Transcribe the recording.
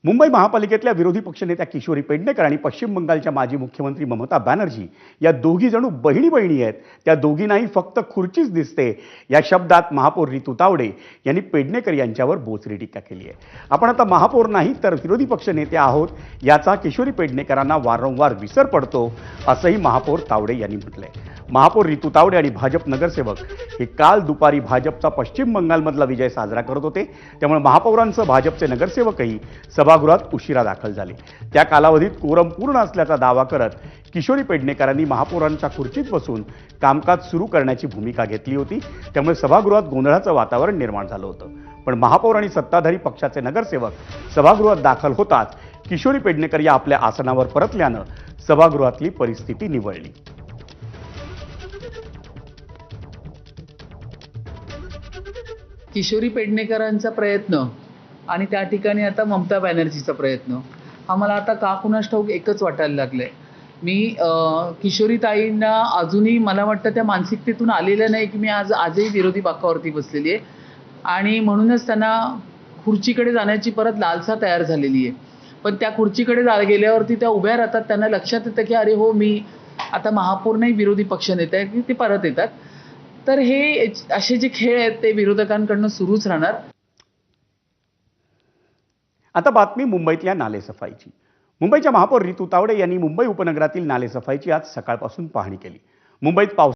मुंबई महापालिकेतल्या विरोधी पक्षनेत्या किशोरी पेडणेकर आणि पश्चिम बंगालच्या माजी मुख्यमंत्री ममता बॅनर्जी या दोघी जणू बहिणी बहिणी आहेत. त्या दोघींनाही फक्त खुर्चीच दिसते या शब्दात महापौर रितू तावडे यांनी पेडणेकर यांच्यावर बोचरी टीका केली आहे. आपण आता महापौर नाही तर विरोधी पक्षनेते आहोत याचा किशोरी पेडणेकरांना वारंवार विसर पडतो असंही महापौर तावडे यांनी म्हटलंय. महापौर रितू तावडे आणि भाजप नगरसेवक हे काल दुपारी भाजपचा पश्चिम बंगालमधला विजय साजरा करत होते. त्यामुळे महापौरांसह भाजपचे नगरसेवकही सभागृहात उशिरा दाखल झाले. त्या कालावधीत कोरम पूर्ण असल्याचा दावा करत किशोरी पेडणेकरांनी महापौरांच्या खुर्चीत बसून कामकाज सुरू करण्याची भूमिका घेतली होती. त्यामुळे सभागृहात गोंधळाचं वातावरण निर्माण झालं होतं. पण महापौर आणि सत्ताधारी पक्षाचे नगरसेवक सभागृहात दाखल होताच किशोरी पेडणेकर या आपल्या आसनावर परतल्यानं सभागृहातली परिस्थिती निवळली. किशोरी पेडणेकरांचा प्रयत्न आणि त्या ठिकाणी आता ममता बॅनर्जीचा प्रयत्न हा मला आता का कुणास ठाऊक एकच वाटायला लागलंय. मी किशोरी ताईंना अजूनही मला वाटतं त्या मानसिकतेतून आलेल्या नाही की मी आजही विरोधी बाकावरती बसलेली आहे आणि म्हणूनच त्यांना खुर्चीकडे जाण्याची परत लालसा तयार झालेली आहे. पण त्या खुर्चीकडे गेल्यावरती त्या उभ्या राहतात. त्यांना लक्षात येतं की अरे हो, मी आता महापौर नाही विरोधी पक्षनेते आहे, की ते परत येतात. तर हे असे जे खेळ आहेत ते विरोधकांकडनं सुरूच राहणार. आता बातमी मुंबईतल्या नालेसफाईची. मुंबईच्या महापौर रितू तावडे यांनी मुंबई उपनगरातील नालेसफाईची आज सकाळपासून पाहणी केली. मुंबईत पाऊस